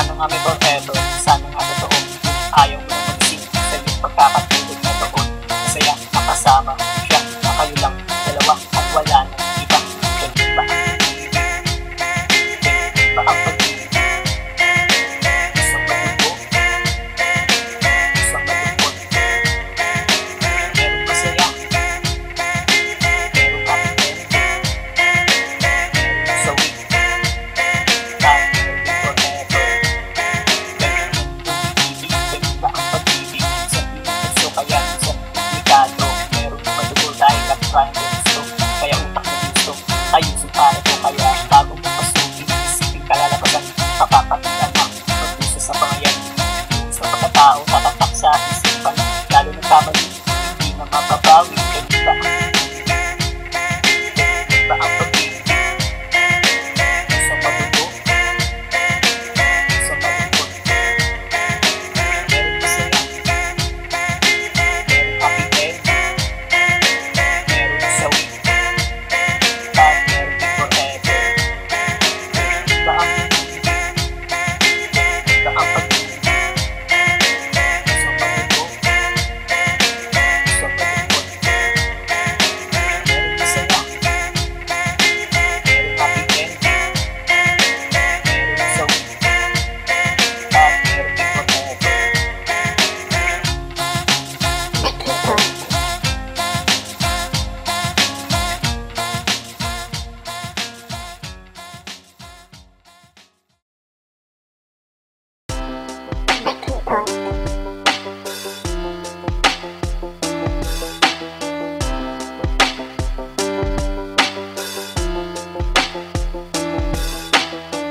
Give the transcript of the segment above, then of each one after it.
Paano nga may forever? Sana nga totoo. Ayaw mo na mag-isip sa iyong pagkakatulog na doon. Masaya makasama siya na kayo lang dalawa at wala nang iba. Ganyan ba ang pag-ibig? Ganyan ba ang pag-ibig? Isang malungkot, isang malungkot. Merong masaya, merong happy, merong sawi. Kaya utak na gusto, ayusin para ito. Kaya bago mo pasukin, isipin kalalabasan, papapatilan mo, magpusa sa pangayan. Sa pagkatao, tatatak sa isipan, lalo ng kamali, hindi na mapapawi. Ganyan ba ang pag-ibig? Isang mabuto, isang malungkot. Meron masaya, meron happy end, meron sawi.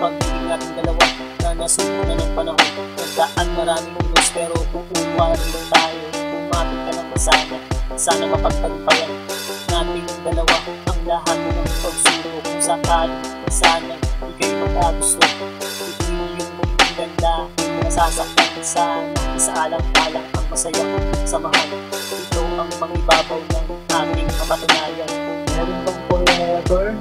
Pag-ibig natin dalawa na nasuko na ng panahon, nagdaan maraming ulos pero kukuha rin tayo. Umapit ka ng masana, sana mapagtagumpayan natin dalawa ang lahat ng pagsuro. Kung sakali, sana di kayo magkagusto, ito yung ganda, nasasaktan sana. Isaalang-alang ang masayang samahan, ito ang mangibabaw ng ating kapatunayan. Meron bang forever?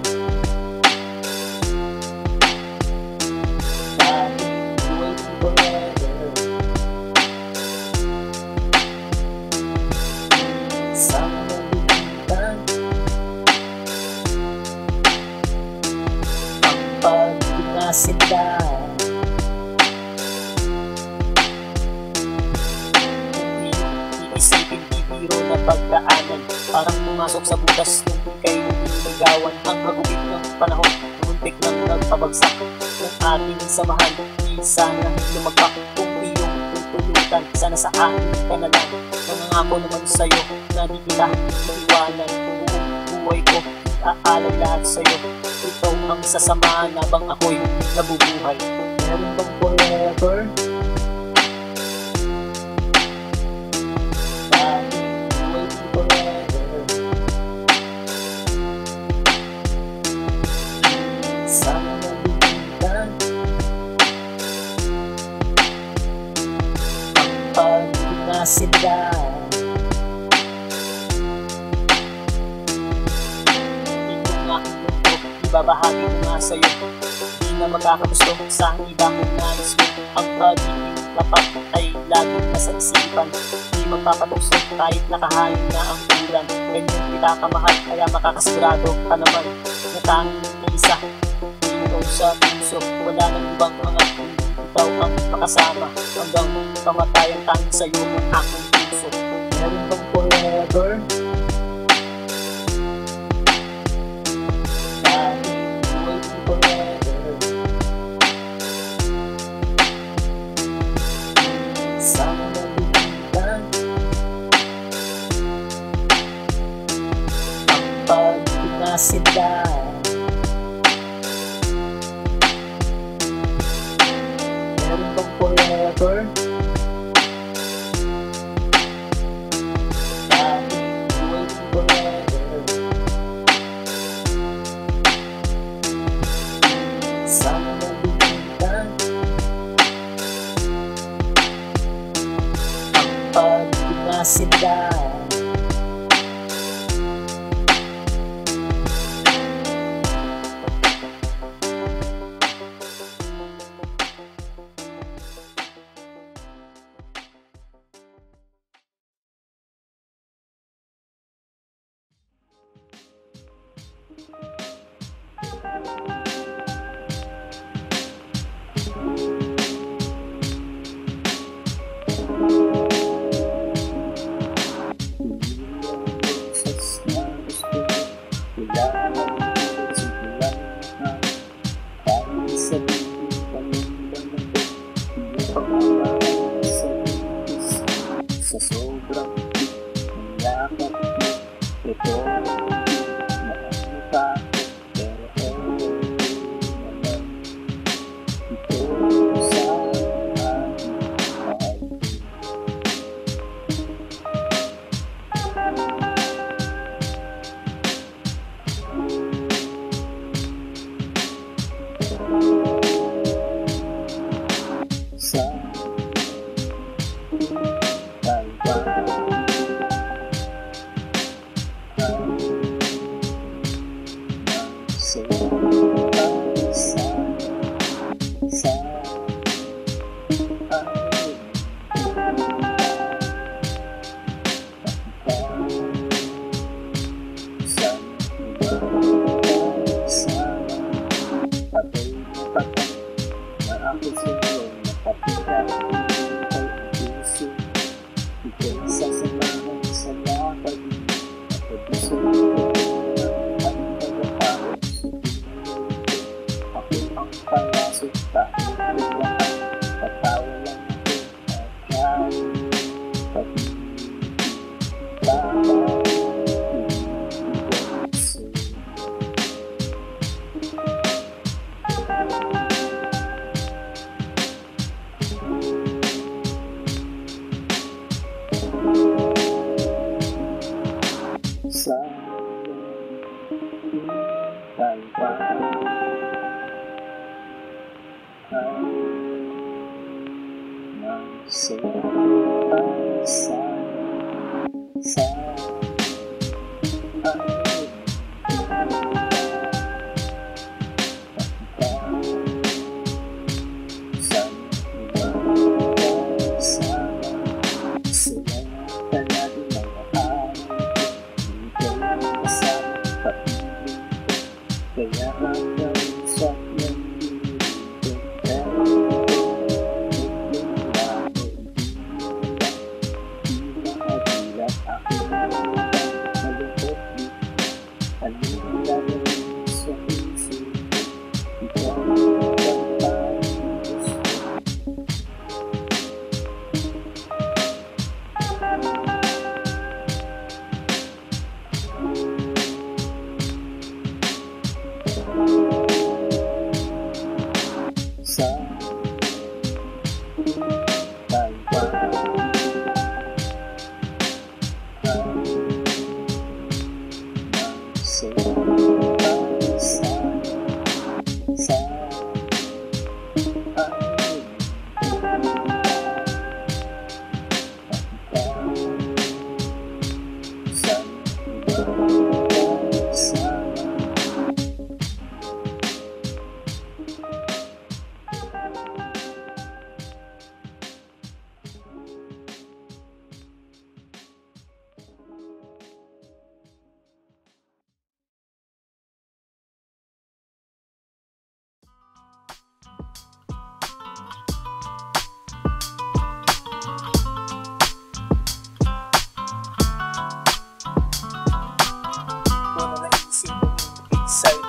Sila kung iisipin bibiro na pagdaanan, parang pumasok sa butas nung ika'y niligawan. Ang hagupit ng panahon, muntik nang nagpabagsak ng ating samahan. Di sana lumagpak kung iyong tutulutan, sana sa akin ka na lang. Nangangako naman sa'yo na di kita iiwanan. Buong buhay ko aalay lahat sa'yo. Ito ang sasamahan habang ako'y nabubuhay. Meron bang forever? Waiting forever. Sana nabigyan ang pag-ibig na sila. Ibabahagi ko nga sa'yo, di na magkakagusto sa iba kong nais mo. Ang pag-ibig tapat ay laging nasa isipan, di magpapatukso kahit nakahain na ang ulan. Ganyan kita kamahal, kaya makakasigurado ka naman na tanging isa dito sa puso. Wala nang ibang mga hindi ikaw ang makasama, hanggang kamatayan tanging sa'yo ng aking puso. Meron bang forever? Sana nabigyan ang pag-ibig na sila. Meron bang forever? Dahil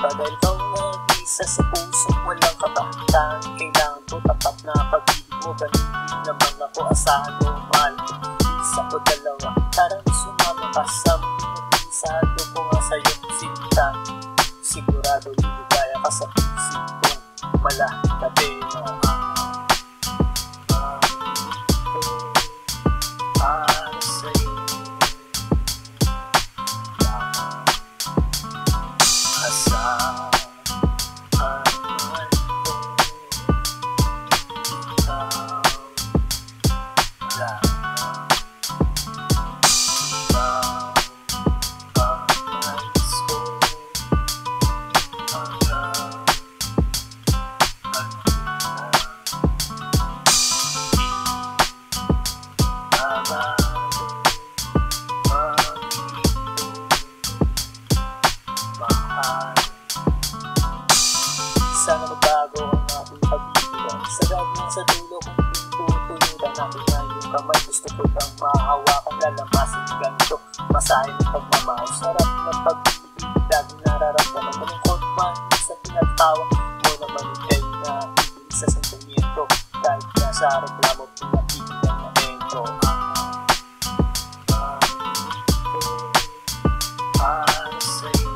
Dahil ikaw nag-isa sa puso, walang kabahatan. Kailangan ko tapat na pag-ibig mo. Ganun din naman ako, asahan mo, mahal ko. Isa ko dalawa, tarang sumama ka sa mag-isado ko nga sa'yo sinta. Sigurado liligaya ka sa pisip ko. Malaki na para sa'yo. Sana magbago ang aking pag-ibigan. Sagad mo sa dulo kung pintutunuran aking ngayong kamay. Gusto ko kang mahawakan, lalamasin ganito. Masahin ng pagmamahal, sarap ng pag-ibig. Laging nararamdaman, malungkot man sa pinagtawa mo naman ikay na ibig sa sentimiento. Kahit nasa reklamo, pinatigilan na entro. Para sa'yo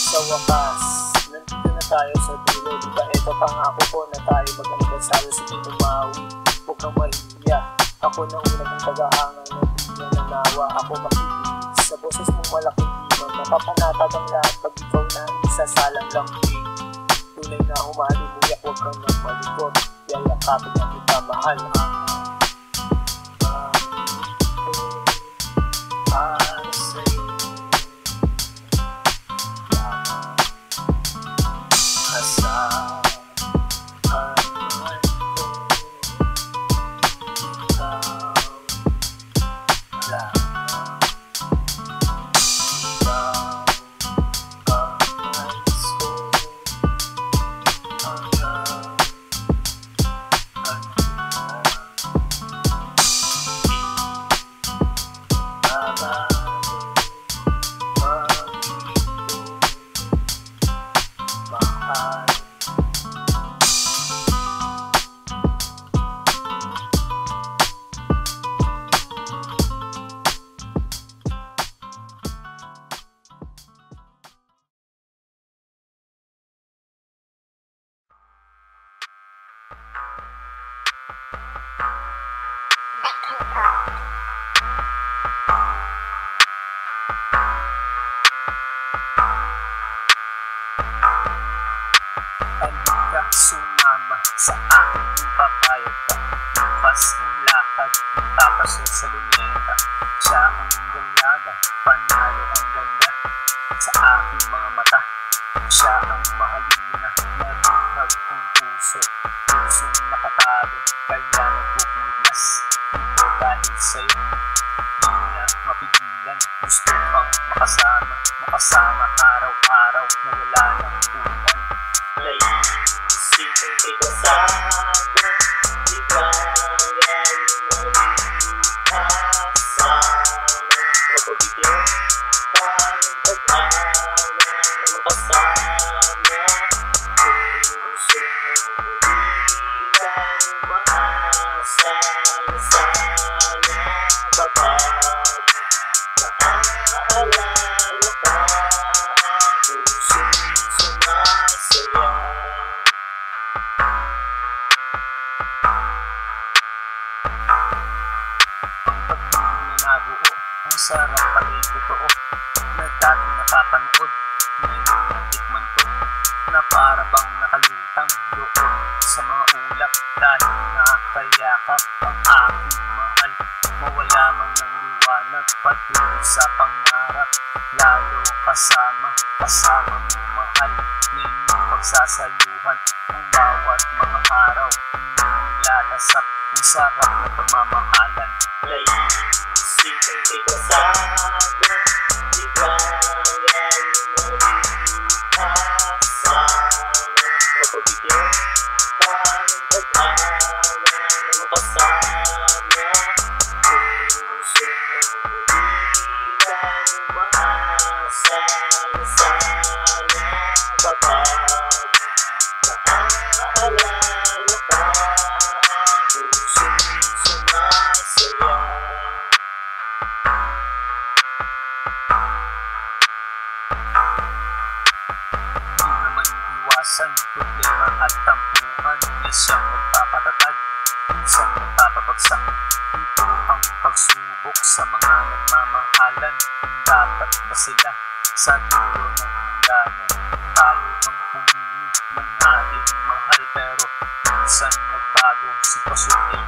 sa wakas, nandito na tayo sa dulo. Diba ito pangako ko na tayo mag-anibersaryo sa Tumawi. Huwag kang mahiya, ako na unang mong pag-aangan na di na nanawa. Ako makikinig sa boses mong malaking dimang napapanatag ang lahat pag ikaw na isasalang lambing. Tunay na humalimuyak, huwag kang nang malikot. Yayakapin na kita mahal. Para sa'yo Madalas ang lakad, tapasok sa luneta. Siya ang dalaga, panalo ang ganda. Sa aking mga mata, siya ang mahalina. Nabuhag ang puso, pusong nakatago, kaya nagpupuglas. Ito dahil sa'yo, di na mapigilan. Gusto pang makasama araw-araw na wala ng ulan. Naisipin kay kasama, di kaya mag-asama. Mapabigyan pa ng pag-ana na makasama. Puso di kang maasa na sana kapag naaalala ka. Pusong sumasaya. Nabuo, ang sarap pala'y totoo na dati nakapanood. Ngayon natikman ko na para bang nakalutang doon sa mga ulap. Dahil nakakayakap ang aking mahal, mawala man ng liwanag patungo sa pangarap. Lalo kasama mo mahal, na inyong pagsasaluhan ang bawat mga araw. Nilalasap ang sarap na pagmamahalan. Naisipin kay kasama, di kaya mag-asama. Mapabigyan pa ng pag-ana na makasama. Puso di kang maasa na sana kapag naaalala ka. Pusong sumasaya. Di naman iwasan problema at tampuhan na siyang nagpapatatag, minsan nagpapabagsak. Ito ang pagsubok sa mga nagmamahalan. Kung dapat ba sila sa dulo ng hangganan? Tayo ang pumili ng ating mahal, pero minsan nagbago, sitwasyon ay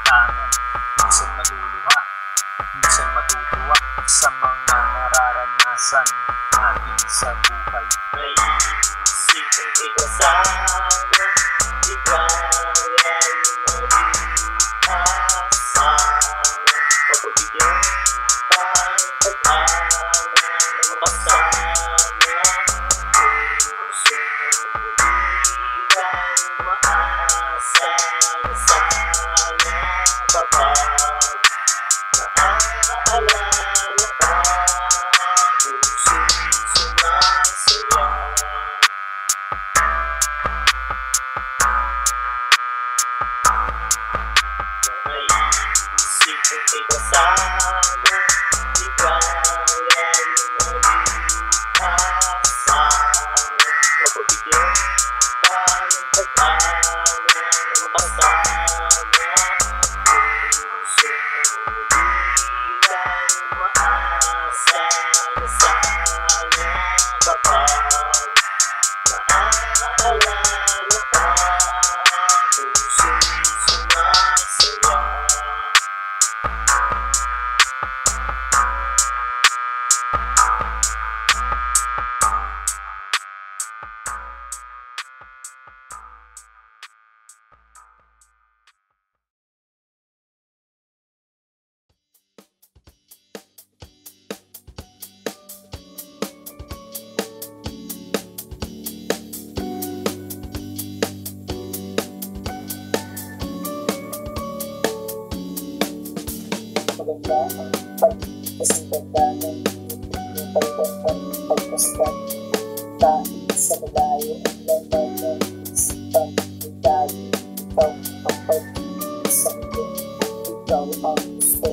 tangan. Minsan maluluha, minsan matutuwa sa mga nararanasan natin sa buhay. Naisipin kay kasama, di kaya mag-asama. Mapabigyan pa ng pag-ana na makasama. Puso di kang maasa na sana kapag naaalala ka. Pusong sumasaya. Naisipin kay kasama, di kaya mag-asama. Mapabigyan pa ng pag-ana na makasama. Puso di kang maasa na sana kapag naaalala ka. Pusong sumasaya. Maganda ang pagkasingganda ng yung pagkakang pagkastan. Dahil sa malayo ang laman ng isipan. Dahil ikaw ang pag-ibig sa akin. Ikaw ang gusto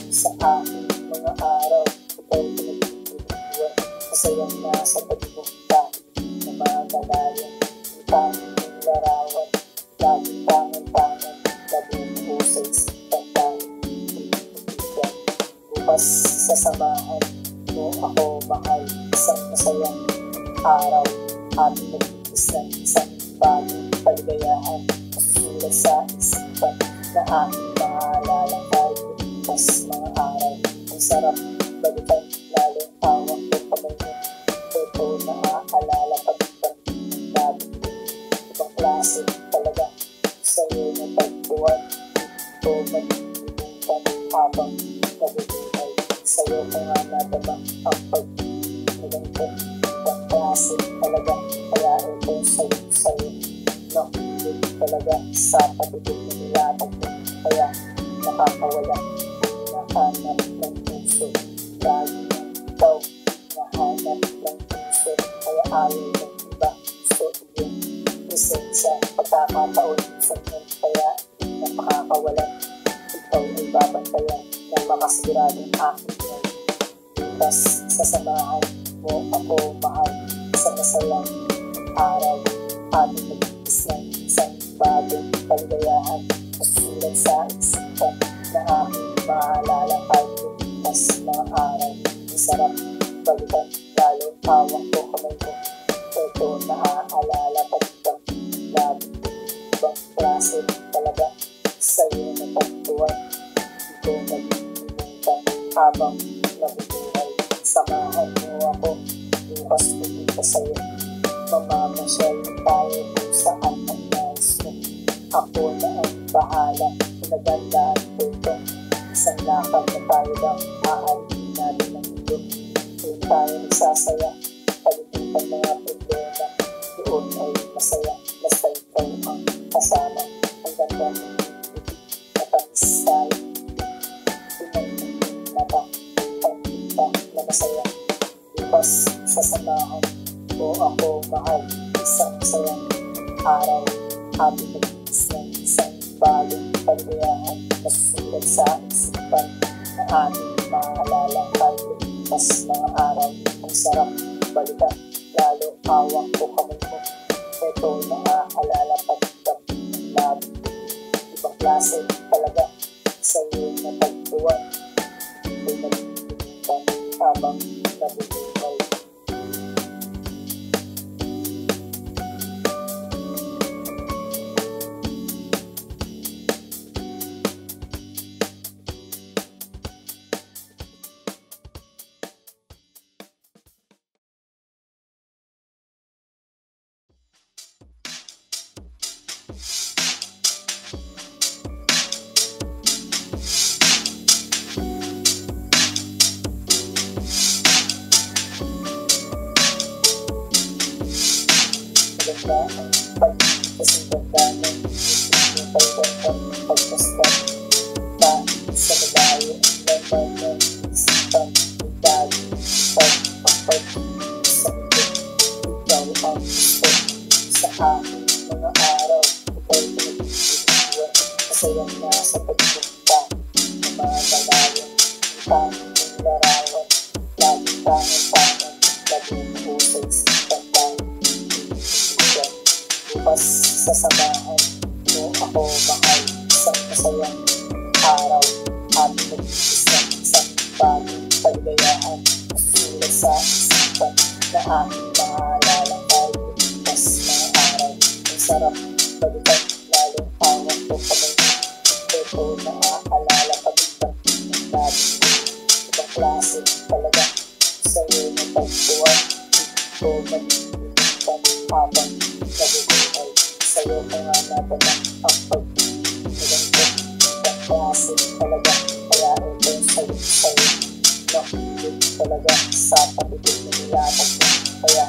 sa aking mga araw. Ikaw pinagtutulungan, masayang nasa pag-ibig. Dahil na magalayan ang tanging larawan. Laging tangan-tangan, nabubuo sa isipan. Bukas sasamahan mo ako mahal. Isang masayang araw, ating nag-iis ng isang bagong kaligayahan. Masusulat sa isipan na aking maalala kahit lumipas mga araw. Ang sarap balikan, lalo hawak ko kamay mo. Ito naaalala pag-ibang nabi. Ibang klase talaga sa'yo na tagpuan. Ito malilimutan habang nabubuhay. Sa'yo ko nga nadama ang pag-ibang. Ibang klase talaga, kaya ito sa'yo. Nakilig talaga sa patibig na nilatag mo. Kaya nakakawala, nahanap ng puso. Lagi na ikaw, nahanap ng puso. Kaya ayaw ng iba, gusto iyong presensya. Pagkakataon sa inyo, kaya hindi na makakawala. Ikaw ay babantayan ng makasiguradong aking yan. Bukas sa samahan mo ako mahal sa masayang araw. Ating nag-iis ng isang bagong kaligayahan. Masulat sa isipan na aking maalala kahit lumipas mga araw. Ang sarap balikan, lalo hawak ko kamay mo. Ito naaalala pag-ibang nabi. Ibang klase talaga sa'yo na tagpuan. Ito nalilimutan habang nabubuhay. Samahan mo ako, bukas pupunta sa'yo. Mamamasyal tayo kung saan ang nais mo. Ako na ang bahala, pinagandaan ko ito. Isang lakad na tayo lang, aalihin natin ang mundo. Doon tayo nagsasaya, palimutan mga problema. Doon ay masaya, basta ikaw ang kasama. Ang ganda ng ibig, matamis tayo. Pinagpipin na ba, ang kita na masaya. Bukas sa samahan mo ako mahal, isang sayang araw. Happy nag-iis ng isang bagong kaligayahan. Masulat sa isipan na ating maalala kahit lumipas mga araw. Ang sarap balikan, lalo hawak ko kamay mo. Ito naaalala pag-ibang nabi. Ibang klase talaga sa'yo na tagpuan. Ito nalilimutan habang nabubuhay. Maganda ang pagkasaganda ng isip mo pagkakang pagkastan. Kahit sa malayo ang laman ng isipan, lagi pagpapag sa mundo. Ikaw ang gusto sa aking mga araw. Ikaw pinag-iwan, masayang nasa pagpunta na mga malayo. Tanging ng larawan, lagi tangan-tangan, lagi mo sa isipan tayo. Bukas sa samahan mo ako mahal, isang masayang araw. Ating nag-iis ng isang bagong kaligayahan. Masulat sa isipan na aking maalala kahit lumipas mga araw. Ang sarap balikan, lalo hawak ko kamay mo. Ito naaalala pag-ibang nabi. Ibang klase talaga sa'yo na tagpuan. Ito malilimutan habang nabubuhay. Sa'yo ko nga nadama ang pag-ibang ko. Ibang klase talaga, kaya ito sa'yo. Nakilig talaga sa patibig na nilatag mo. Kaya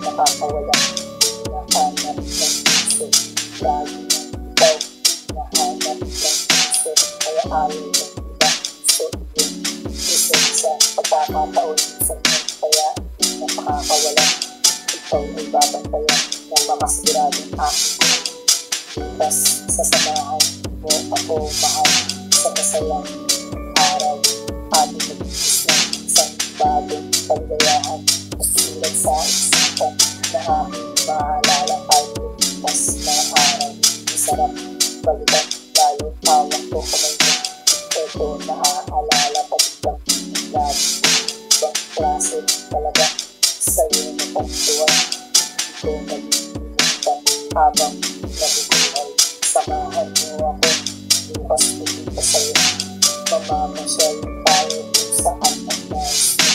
nakakawala, nahanap ng puso. Lagi na ikaw, nahanap ng puso. Kaya ayaw ng iba, gusto iyong presensya. Pagkakataon sa inyo, kaya hindi na makakawala. Ikaw ay babantayan ng makasiguradong aking yan. Bukas sa samahan mo ako mahal sa masayang araw. Ating nag-iis ng isang bagong kaligayahan. Masulat sa isipan na aking maalala kahit lumipas mga araw. Ang sarap balikan, lalo hawak ko kamay mo. Ito naaalala pag-ibang nabi. Ibang klase talaga sa'yo na tagpuan. Ito nalilimutan habang nabubuhay. Samahan mo ako, bukas pupunta sa'yo. Mamamasyal tayo kung saan ang nais mo.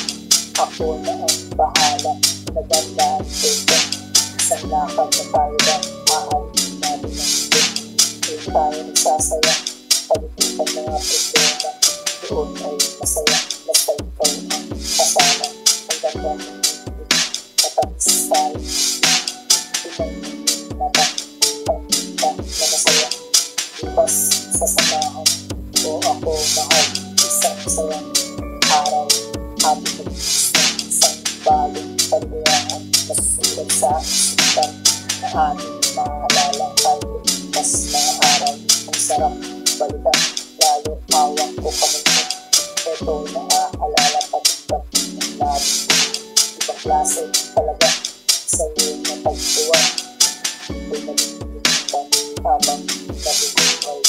Ako na ang bahala, nagandaan ko ito. Isang lakad na tayo ba, aalin natin ang ito. Doon tayo nagsasaya, palipitan mga problema. Doon ay masaya, basta ikaw ang kasama. Ang ganda ng mundo, matamis tayo. Pinag-ibig na ba, pagkita na masaya. Bukas sasamahan ko ako mahal. Isang sayang araw, ating nag-iis na isang bagong kaligayahan. Nasusulat sa isipan na ating maalala tayo. Mas mga araw, ang sarap balikan. Lalo awang ko kami mo. Ito naaalala pagkat ng labi ko. Ibang klase talaga sa iyong napagtuwa. Ito'y nalilimutan habang nabubuhay.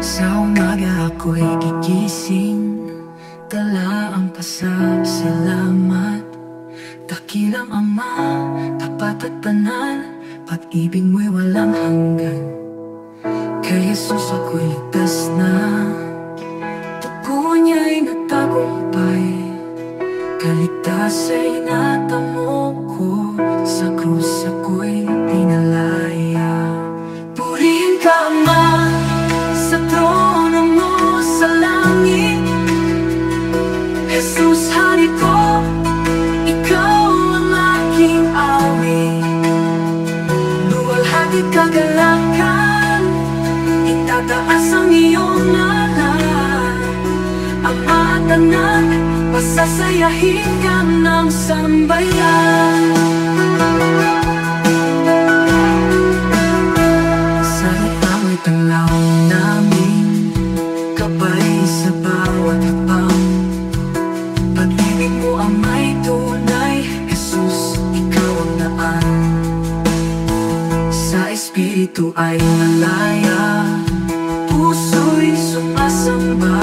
Sa umaga ako'y gigising, dala ang pasasalamat. Dakilang Ama, tapat at banal, pag-ibig mo'y walang hanggan. Kay Jesus ako'y ligtas na, dugo niya'y nagtagumpay. Kaligtas ay natamo ko, sa krus ako'y pinalaya. Purihin ka Ama, sa trono mo sa langit. Jesus, hari ko, ikaw ang aking awit. Luwalhati kagalakan, itataas ang iyong ngalan. Ama at anak, pasasayahin ka ng sambayan. Sa itamo'y tanglaw namin, gabay sa bawat hakbang. Pag-ibig mo ang may tunay, Jesus, ikaw ang daan. Sa espiritu ay malaya, puso'y sumasamba.